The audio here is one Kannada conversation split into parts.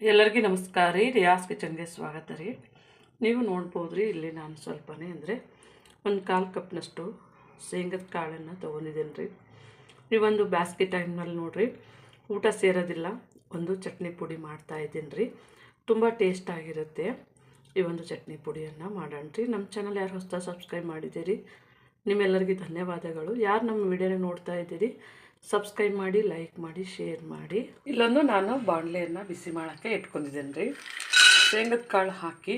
ಎಲ್ಲರಿಗೂ ನಮಸ್ಕಾರ ರೀ. ರಿಯಾಸ್ ಕಿಚನ್ಗೆ ಸ್ವಾಗತ ರೀ. ನೀವು ನೋಡ್ಬೋದು ರೀ, ಇಲ್ಲಿ ನಾನು ಸ್ವಲ್ಪನೇ ಅಂದರೆ ಒಂದು 1/4 ಕಪ್ನಷ್ಟು ಶೇಂಗದ ಕಾಳನ್ನು ತೊಗೊಂಡಿದ್ದೇನೆ ರೀ. ಈ ಒಂದು ಬ್ಯಾಸ್ಗೆ ಟೈಮ್ನಲ್ಲಿ ನೋಡಿರಿ, ಊಟ ಸೇರೋದಿಲ್ಲ, ಒಂದು ಚಟ್ನಿ ಪುಡಿ ಮಾಡ್ತಾಯಿದ್ದೀನಿ ರೀ. ತುಂಬ ಟೇಸ್ಟ್ ಆಗಿರುತ್ತೆ. ಈ ಒಂದು ಚಟ್ನಿ ಪುಡಿಯನ್ನು ಮಾಡೋಣ ರೀ. ನಮ್ಮ ಚಾನಲ್ ಯಾರು ಹೊಸದಾಗಿ ಸಬ್ಸ್ಕ್ರೈಬ್ ಮಾಡಿದ್ದೀರಿ, ನಿಮ್ಮೆಲ್ಲರಿಗೂ ಧನ್ಯವಾದಗಳು. ಯಾರು ನಮ್ಮ ವಿಡಿಯೋನ ನೋಡ್ತಾ ಇದ್ದೀರಿ, ಸಬ್ಸ್ಕ್ರೈಬ್ ಮಾಡಿ, ಲೈಕ್ ಮಾಡಿ, ಶೇರ್ ಮಾಡಿ. ಇಲ್ಲೊಂದು ನಾನು ಬಾಣಲೆಯನ್ನು ಬಿಸಿ ಮಾಡೋಕ್ಕೆ ಇಟ್ಕೊಂಡಿದ್ದೇನೆ ರೀ. ಶೇಂಗದ ಕಾಳು ಹಾಕಿ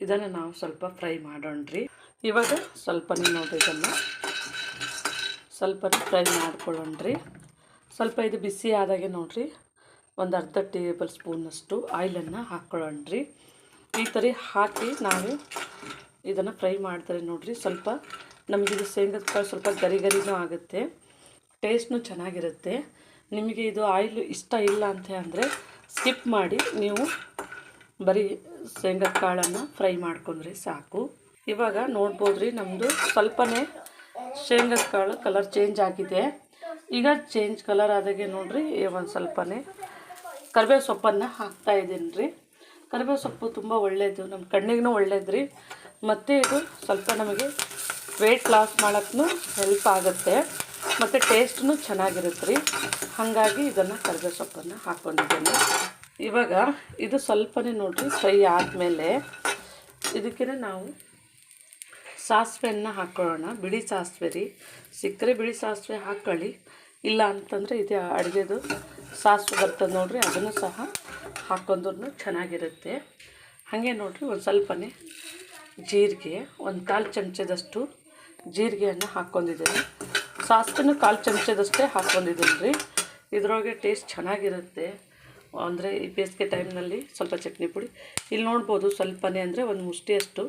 ಇದನ್ನು ನಾವು ಸ್ವಲ್ಪ ಫ್ರೈ ಮಾಡೋಣ ರೀ. ಇವಾಗ ಸ್ವಲ್ಪ ನೋಡಿರಿ, ಇದನ್ನು ಸ್ವಲ್ಪ ಫ್ರೈ ಮಾಡ್ಕೊಳ್ಳೋಣ ರೀ. ಸ್ವಲ್ಪ ಇದು ಬಿಸಿ ಆದಾಗೆ ನೋಡಿರಿ, ಒಂದು ಅರ್ಧ ಟೇಬಲ್ ಸ್ಪೂನಷ್ಟು ಆಯಿಲನ್ನು ಹಾಕ್ಕೊಳ್ಳೋಣ ರೀ. ಈ ಥರ ಹಾಕಿ ನಾವು ಇದನ್ನು ಫ್ರೈ ಮಾಡ್ತಾರೆ ನೋಡಿರಿ. ಸ್ವಲ್ಪ ನಮಗಿದು ಶೇಂಗದ ಕಾಳು ಸ್ವಲ್ಪ ಗರಿನೂ ಆಗುತ್ತೆ, ಟೇಸ್ಟ್ನೂ ಚೆನ್ನಾಗಿರುತ್ತೆ. ನಿಮಗೆ ಇದು ಆಯಿಲ್ ಇಷ್ಟ ಇಲ್ಲ ಅಂತ ಅಂದರೆ ಸ್ಕಿಪ್ ಮಾಡಿ ನೀವು ಬರೀ ಶೇಂಗದ ಕಾಳನ್ನು ಫ್ರೈ ಮಾಡ್ಕೊಂಡ್ರೆ ಸಾಕು. ಇವಾಗ ನೋಡ್ಬೋದು ರೀ, ನಮ್ಮದು ಸ್ವಲ್ಪನೇ ಶೇಂಗದ ಕಾಳು ಕಲರ್ ಚೇಂಜ್ ಆಗಿದೆ. ಈಗ ಚೇಂಜ್ ಕಲರ್ ಆದಾಗೆ ನೋಡಿರಿ, ಒಂದು ಸ್ವಲ್ಪನೇ ಕರಿಬೇವು ಸೊಪ್ಪನ್ನು ಹಾಕ್ತಾಯಿದ್ದೀನಿ ರೀ. ಕರಿಬೇವು ಸೊಪ್ಪು ತುಂಬ ಒಳ್ಳೆಯದು, ನಮ್ಮ ಕಣ್ಣಿಗೂ ಒಳ್ಳೇದು ರೀ. ಮತ್ತು ಇದು ಸ್ವಲ್ಪ ನಮಗೆ ವೆಯ್ಟ್ ಲಾಸ್ ಮಾಡೋಕ್ಕೂ ಹೆಲ್ಪ್ ಆಗುತ್ತೆ, ಮತ್ತು ಟೇಸ್ಟೂ ಚೆನ್ನಾಗಿರುತ್ತೆ ರೀ. ಹಾಗಾಗಿ ಇದನ್ನು ಕರಿಬೇವು ಸೊಪ್ಪನ್ನು ಹಾಕ್ಕೊಂಡಿದ್ದೇನೆ. ಇವಾಗ ಇದು ಸ್ವಲ್ಪನೇ ನೋಡಿರಿ ಫ್ರೈ ಆದಮೇಲೆ ಇದಕ್ಕೆ ನಾವು ಸಾಸಿವೆಯನ್ನು ಹಾಕ್ಕೊಳ್ಳೋಣ. ಬಿಳಿ ಸಾಸಿವೆ ರೀ, ಸಿಕ್ಕರೆ ಬಿಳಿ ಸಾಸಿವೆ ಹಾಕ್ಕೊಳ್ಳಿ, ಇಲ್ಲ ಅಂತಂದರೆ ಇದು ಅಡುಗೆದು ಸಾಸಿವೆ ಬರ್ತದೆ ನೋಡಿರಿ, ಅದನ್ನು ಸಹ ಹಾಕ್ಕೊಂಡ್ರೂ ಚೆನ್ನಾಗಿರುತ್ತೆ. ಹಾಗೆ ನೋಡಿರಿ, ಒಂದು ಸ್ವಲ್ಪನೇ ಜೀರಿಗೆ, ಒಂದು 1/4 ಚಮಚದಷ್ಟು ಜೀರಿಗೆಯನ್ನು ಹಾಕ್ಕೊಂಡಿದ್ದೀನಿ. ಸಾಸಿವೆನೂ 1/4 ಚಮಚದಷ್ಟೇ ಹಾಕ್ಕೊಂಡಿದ್ದೀನಿ ರೀ. ಇದರೊಳಗೆ ಟೇಸ್ಟ್ ಚೆನ್ನಾಗಿರುತ್ತೆ. ಅಂದರೆ ಈ ಬೇಸಿಗೆ ಟೈಮ್ನಲ್ಲಿ ಸ್ವಲ್ಪ ಚಟ್ನಿ ಪುಡಿ. ಇಲ್ಲಿ ನೋಡ್ಬೋದು ಸ್ವಲ್ಪನೇ ಅಂದರೆ ಒಂದು ಮುಷ್ಟಿಯಷ್ಟು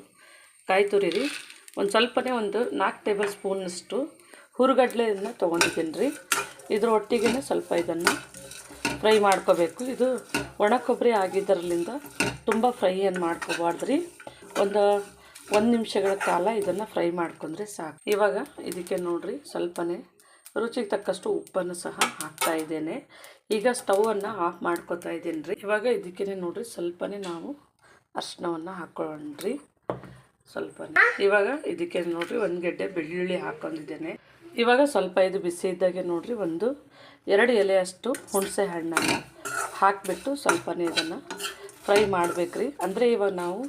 ಕಾಯಿ ತುರಿ ರೀ, ಒಂದು ಸ್ವಲ್ಪನೇ ಒಂದು 4 ಟೇಬಲ್ ಸ್ಪೂನಷ್ಟು ಹುರುಗಡ್ಲೆಯನ್ನು ತೊಗೊಂಡಿದ್ದೀನಿ ರೀ. ಇದ್ರ ಒಟ್ಟಿಗೆ ಸ್ವಲ್ಪ ಇದನ್ನು ಫ್ರೈ ಮಾಡ್ಕೋಬೇಕು. ಇದು ಒಣ ಕೊಬ್ಬರಿ ಆಗಿದ್ದರಲ್ಲಿಂದ ತುಂಬ ಫ್ರೈ ಏನು ಮಾಡ್ಕೋಬಾರ್ದು ರೀ. ಒಂದು ನಿಮಿಷಗಳ ಕಾಲ ಇದನ್ನು ಫ್ರೈ ಮಾಡ್ಕೊಂಡ್ರೆ ಸಾಕು. ಇವಾಗ ಇದಕ್ಕೆ ನೋಡಿರಿ, ಸ್ವಲ್ಪನೇ ರುಚಿಗೆ ತಕ್ಕಷ್ಟು ಉಪ್ಪನ್ನು ಸಹ ಹಾಕ್ತಾ ಇದ್ದೇನೆ. ಈಗ ಸ್ಟವನ್ನು ಆಫ್ ಮಾಡ್ಕೊತಾ ಇದ್ದೀನಿ ರೀ. ಇವಾಗ ಇದಕ್ಕೆ ನೋಡಿರಿ, ಸ್ವಲ್ಪನೇ ನಾವು ಅರಿಶಿನವನ್ನು ಹಾಕ್ಕೊಳ್ಳೋಣ ರೀ. ಸ್ವಲ್ಪನೇ ಇವಾಗ ಇದಕ್ಕೆ ನೋಡಿರಿ, ಒಂದು ಗೆಡ್ಡೆ ಬೆಳ್ಳುಳ್ಳಿ ಹಾಕ್ಕೊಂಡಿದ್ದೇನೆ. ಇವಾಗ ಸ್ವಲ್ಪ ಇದು ಬಿಸಿ ಇದ್ದಾಗೆ ನೋಡಿರಿ, 2 ಎಲೆಯಷ್ಟು ಹುಣಸೆ ಹಣ್ಣನ್ನು ಹಾಕಿಬಿಟ್ಟು ಸ್ವಲ್ಪನೇ ಇದನ್ನು ಫ್ರೈ ಮಾಡಬೇಕ್ರಿ. ಅಂದರೆ ಇವಾಗ ನಾವು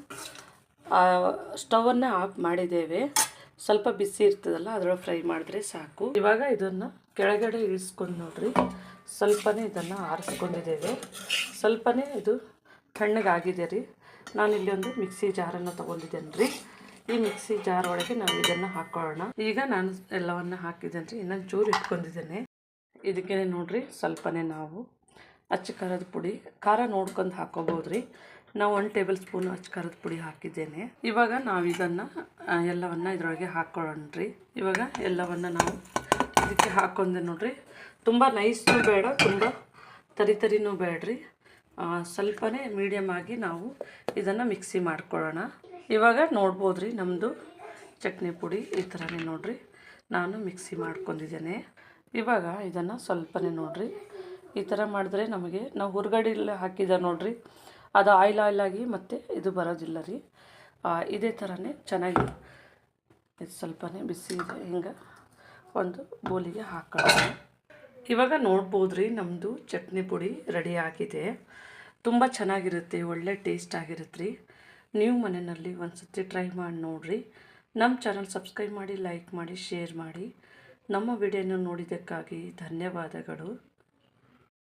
ಸ್ಟವನ್ನು ಆಫ್ ಮಾಡಿದ್ದೇವೆ, ಸ್ವಲ್ಪ ಬಿಸಿ ಇರ್ತದಲ್ಲ, ಅದರೊಳಗೆ ಫ್ರೈ ಮಾಡಿದ್ರೆ ಸಾಕು. ಇವಾಗ ಇದನ್ನು ಕೆಳಗಡೆ ಇಳಿಸ್ಕೊಂಡು ನೋಡಿರಿ, ಸ್ವಲ್ಪನೇ ಇದನ್ನು ಆರಿಸ್ಕೊಂಡಿದ್ದೇವೆ. ಸ್ವಲ್ಪನೇ ಇದು ತಣ್ಣಗಾಗಿದೆ ರೀ. ನಾನಿಲ್ಲಿ ಒಂದು ಮಿಕ್ಸಿ ಜಾರನ್ನು ತೊಗೊಂಡಿದ್ದೇನೆ ರೀ. ಈ ಮಿಕ್ಸಿ ಜಾರ್ ಒಳಗೆ ನಾವು ಇದನ್ನು ಹಾಕ್ಕೊಳ್ಳೋಣ. ಈಗ ನಾನು ಎಲ್ಲವನ್ನು ಹಾಕಿದ್ದೇನೆ ರೀ, ಇನ್ನೊಂದು ಚೂರು ಇಟ್ಕೊಂಡಿದ್ದೇನೆ. ಇದಕ್ಕೆ ನೋಡಿರಿ, ಸ್ವಲ್ಪನೇ ನಾವು ಅಚ್ಚ ಖಾರದ ಪುಡಿ, ಖಾರ ನೋಡ್ಕೊಂಡು ಹಾಕ್ಕೋಬೋದು ರೀ. ನಾವು 1 ಟೇಬಲ್ ಸ್ಪೂನ್ ಅಚ್ಚ ಖಾರದ ಪುಡಿ ಹಾಕಿದ್ದೇನೆ. ಇವಾಗ ನಾವು ಇದನ್ನು ಎಲ್ಲವನ್ನು ಇದರೊಳಗೆ ಹಾಕ್ಕೊಳ್ಳೋಣ ರೀ. ಇವಾಗ ಎಲ್ಲವನ್ನು ನಾವು ಇದಕ್ಕೆ ಹಾಕ್ಕೊಂಡೆ ನೋಡಿರಿ. ತುಂಬ ನೈಸ್ನೂ ಬೇಡ, ತುಂಬ ತರಿನೂ ಬೇಡ್ರಿ, ಸ್ವಲ್ಪನೇ ಮೀಡಿಯಮ್ ಆಗಿ ನಾವು ಇದನ್ನು ಮಿಕ್ಸಿ ಮಾಡ್ಕೊಳ್ಳೋಣ. ಇವಾಗ ನೋಡ್ಬೋದು ರೀ, ನಮ್ಮದು ಚಟ್ನಿ ಪುಡಿ ಈ ಥರನೇ ನೋಡಿರಿ ನಾನು ಮಿಕ್ಸಿ ಮಾಡ್ಕೊಂಡಿದ್ದೇನೆ. ಇವಾಗ ಇದನ್ನು ಸ್ವಲ್ಪನೇ ನೋಡಿರಿ ಈ ಥರ ಮಾಡಿದ್ರೆ ನಮಗೆ ನಾವು ಹುರ್ಗಡ್ಲೆ ಹಾಕಿದ ನೋಡಿರಿ, ಅದು ಆಯಿಲಾಗಿ ಮತ್ತು ಇದು ಬರೋದಿಲ್ಲ ರೀ. ಇದೇ ಥರನೇ ಚೆನ್ನಾಗಿ ಇದು ಸ್ವಲ್ಪನೇ ಬಿಸಿ ಇದೆ, ಹಿಂಗೆ ಒಂದು ಬೋಲಿಗೆ ಹಾಕೊಳ್ಳೋಣ. ಇವಾಗ ನೋಡ್ಬೋದು ರೀ, ನಮ್ಮದು ಚಟ್ನಿ ಪುಡಿ ರೆಡಿ ಆಗಿದೆ. ತುಂಬ ಚೆನ್ನಾಗಿರುತ್ತೆ, ಒಳ್ಳೆ ಟೇಸ್ಟ್ ಆಗಿರುತ್ತೆ ರೀ. ನೀವು ಮನೆಯಲ್ಲಿ ಒಂದು ಸತಿ ಟ್ರೈ ಮಾಡಿ ನೋಡಿರಿ. ನಮ್ಮ ಚಾನಲ್ ಸಬ್ಸ್ಕ್ರೈಬ್ ಮಾಡಿ, ಲೈಕ್ ಮಾಡಿ, ಶೇರ್ ಮಾಡಿ. ನಮ್ಮ ವಿಡಿಯೋನ ನೋಡಿದ್ದಕ್ಕಾಗಿ ಧನ್ಯವಾದಗಳು.